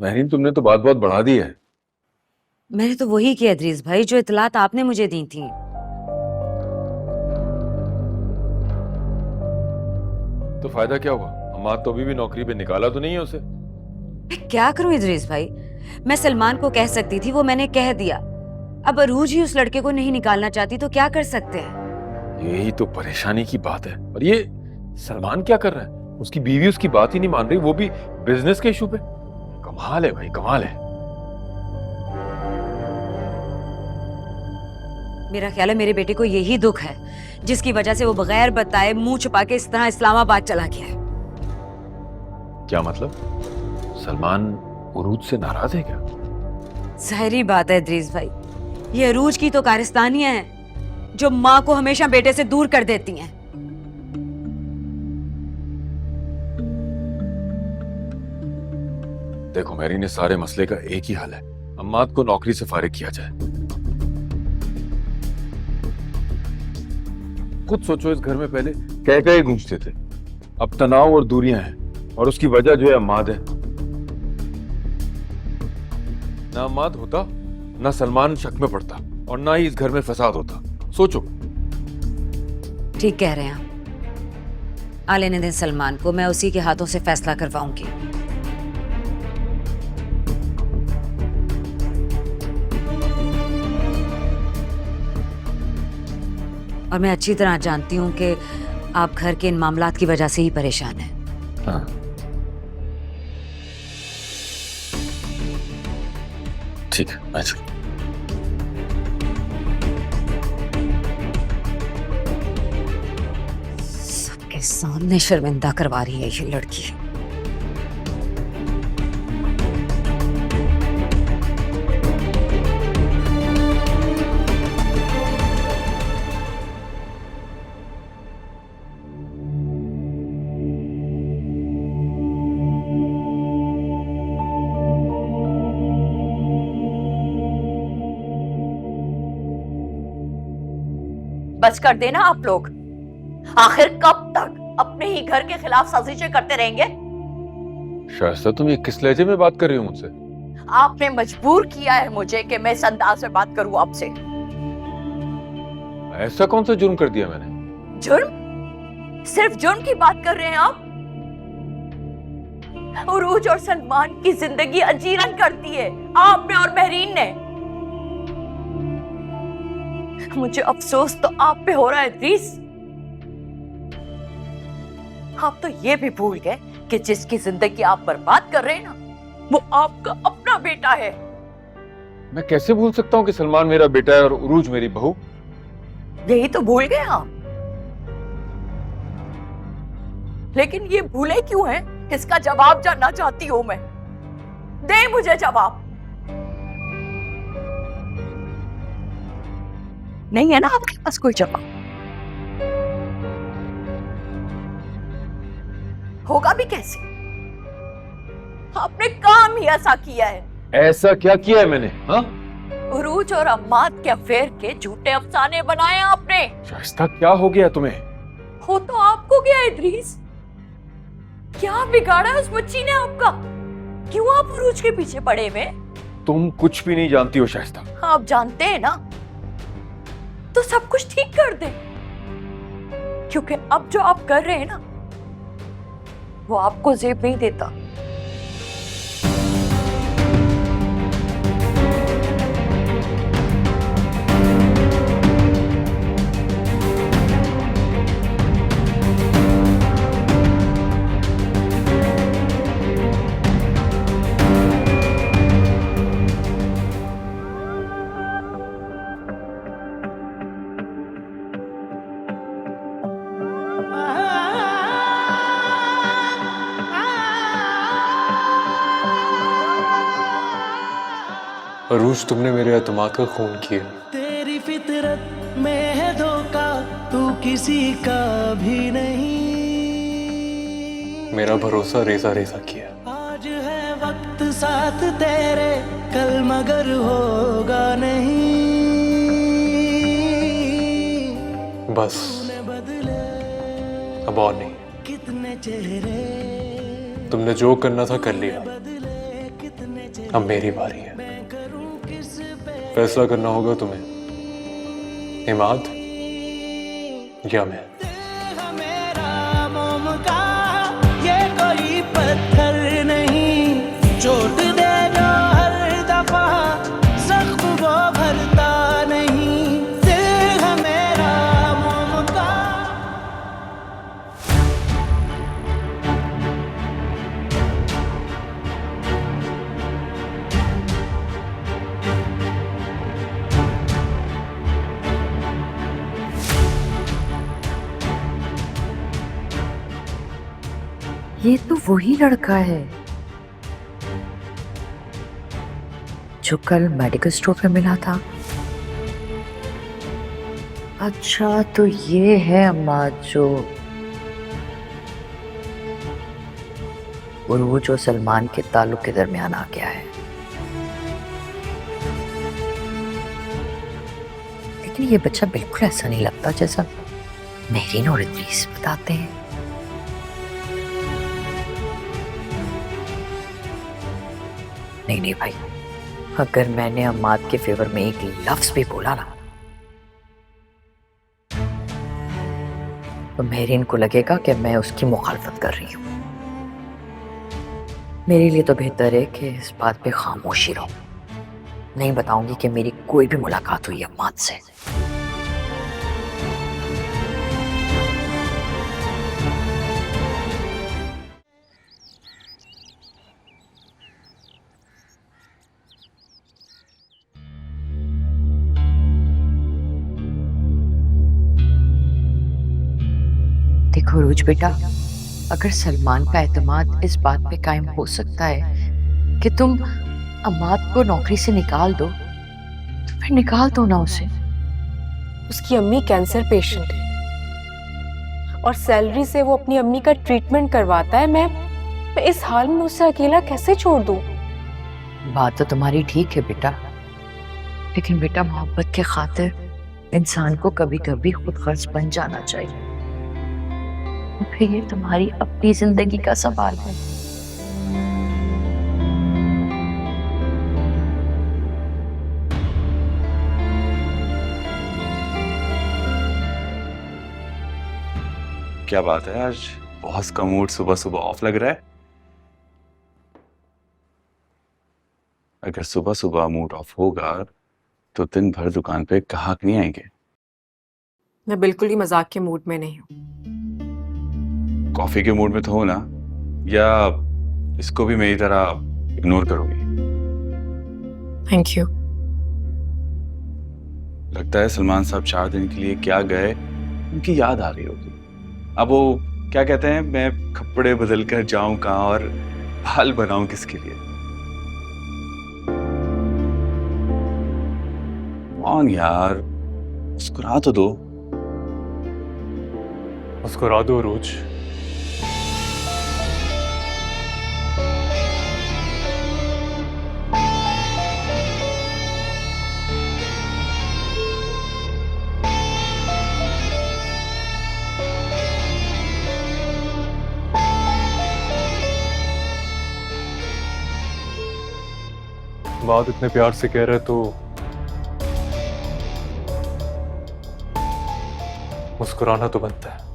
महरीन, तुमने तो बात बहुत बढ़ा दी है। मैंने तो वही किया इदरीस भाई, जो इतलात आपने मुझे दी थी। तो फायदा क्या हुआ? अम्मा तो अभी भी नौकरी पे निकाला तो नहीं है उसे। मैं क्या करूं इदरीस भाई? मैं सलमान को कह सकती थी, वो मैंने कह दिया। अब अरूज ही उस लड़के को नहीं निकालना चाहती तो क्या कर सकते हैं? यही तो परेशानी की बात है। और ये सलमान क्या कर रहा है? उसकी बीवी उसकी बात ही नहीं मान रही, वो भी बिजनेस के इशू पे। कमाल है भाई, कमाल है। मेरा ख्याल है मेरे बेटे को यही दुख है, जिसकी वजह से वो बगैर बताए मुंह छुपा के इस तरह इस्लामाबाद चला गया है। क्या मतलब? सलमान उरूज से नाराज है क्या? जाहिर बात है इदरीस भाई, ये अरूज की तो कारस्तानियां हैं जो माँ को हमेशा बेटे से दूर कर देती हैं। देखो मैरी, ने सारे मसले का एक ही हल है। अम्माद को नौकरी से फारिग किया जाए। खुद सोचो, इस घर में पहले कह कह गूंजते थे, अब तनाव और दूरियां हैं, और उसकी वजह जो है अम्माद है। ना अम्माद होता, ना सलमान शक में पड़ता, और ना ही इस घर में फसाद होता। सोचो। ठीक कह रहे हैं आप। आ लेने दें सलमान को, मैं उसी के हाथों से फैसला करवाऊंगी। और मैं अच्छी तरह जानती हूं कि आप घर के इन मामलात की वजह से ही परेशान हैं। हाँ, ठीक है, मैं चलूं। सबके सामने शर्मिंदा करवा रही है ये लड़की। बस कर देना आप लोग। आखिर कब तक अपने ही घर के खिलाफ साजिशें करते रहेंगे? शायस्ता, तुम ये किस लहजे में बात कर रही हो मुझसे? आपने मजबूर किया है मुझे कि मैं इस अंदाज में बात करूं आपसे। ऐसा कौन सा जुर्म कर दिया मैंने? जुर्म? सिर्फ जुर्म की बात कर रहे हैं आप? उरूज और सलमान की जिंदगी अजीरन कर दी है आपने और महरीन ने। मुझे अफसोस तो आप पे हो रहा है इदरीस। आप तो ये भी भूल गए कि जिसकी जिंदगी आप बर्बाद कर रहे हैं ना, वो आपका अपना बेटा है। मैं कैसे भूल सकता हूँ कि सलमान मेरा बेटा है और उरूज मेरी बहू? यही तो भूल गए आप। लेकिन ये भूले क्यों हैं? इसका जवाब जानना चाहती हूं मैं। दे मुझे जवाब। नहीं है ना आपके पास कोई जवाब? होगा भी कैसे? आपने काम ही ऐसा किया है। ऐसा क्या किया है मैंने? हाँ? उरूज और अम्माद के अफेयर के झूठे अफसाने बनाए आपने। शाइस्ता, क्या हो गया तुम्हें? हो तो आपको गया इदरीस। क्या बिगाड़ा है उस बच्ची ने आपका? क्यों आप उरूज के पीछे पड़े हुए? तुम कुछ भी नहीं जानती हो शाइस्ता। आप जानते हैं ना, तो सब कुछ ठीक कर दे। क्योंकि अब जो आप कर रहे हैं ना, वो आपको जेब नहीं देता। अरूज, तुमने मेरे एतमाद का खून किया। तेरी फितरत में है धोखा, तू किसी का भी नहीं। मेरा भरोसा रेजा रेजा किया। आज है वक्त साथ तेरे, कल मगर होगा नहीं। बस तूने बदले अब और नहीं। कितने चेहरे, तुमने जो करना था कर लिया। बदले कितने अब मेरी बारी है। फैसला करना होगा तुम्हें, इमाद या मैं। मेरा मोम का ये कोई पत्थर नहीं, चोट दे जो हर दफा जख्म वो भरता नहीं। दिल है मेरा मोम का। ये तो वही लड़का है जो कल मेडिकल स्टोर पे मिला था। अच्छा, तो ये है अम्मा जो वो जो सलमान के ताल्लुक के दरमियान आ गया है। लेकिन ये बच्चा बिल्कुल ऐसा नहीं लगता जैसा मेहरीन और इद्रीस बताते हैं। नहीं नहीं भाई, अगर मैंने अम्माद के फेवर में एक लफ्ज भी बोला ना, तो मेहरीन को लगेगा कि मैं उसकी मुखालफत कर रही हूँ। मेरे लिए तो बेहतर है कि इस बात पे खामोशी रहो। नहीं बताऊंगी कि मेरी कोई भी मुलाकात हुई अम्माद से। देखो रोज बेटा, अगर सलमान का एतमाद इस बात पे कायम हो सकता है कि तुम अम्माद को नौकरी से निकाल दो, तो फिर निकाल दो ना उसे। उसकी अम्मी कैंसर पेशेंट है और सैलरी से वो अपनी अम्मी का ट्रीटमेंट करवाता है। मैं इस हाल में उसे अकेला कैसे छोड़ दूं? बात तो तुम्हारी ठीक है बेटा, लेकिन बेटा मोहब्बत के खातिर इंसान को कभी कभी खुद गर्ज बन जाना चाहिए। फिर ये तुम्हारी अपनी जिंदगी का सवाल है। क्या बात है, आज बॉस का मूड सुबह सुबह ऑफ लग रहा है। अगर सुबह सुबह मूड ऑफ होगा तो दिन भर दुकान पे ग्राहक नहीं आएंगे। मैं बिल्कुल ही मजाक के मूड में नहीं हूँ। कॉफी के मूड में तो हो ना, या इसको भी मेरी तरह इग्नोर करोगी? Thank you. लगता है सलमान साहब 4 दिन के लिए क्या गए, उनकी याद आ रही होगी। अब वो क्या कहते हैं, मैं कपड़े बदल कर जाऊं कहाँ और बाल बनाऊं किसके लिए? कौन यार, मुस्कुरा तो दो। मुस्कुरा दो रोज। बात इतने प्यार से कह रहे तो मुस्कुराना तो बनता है।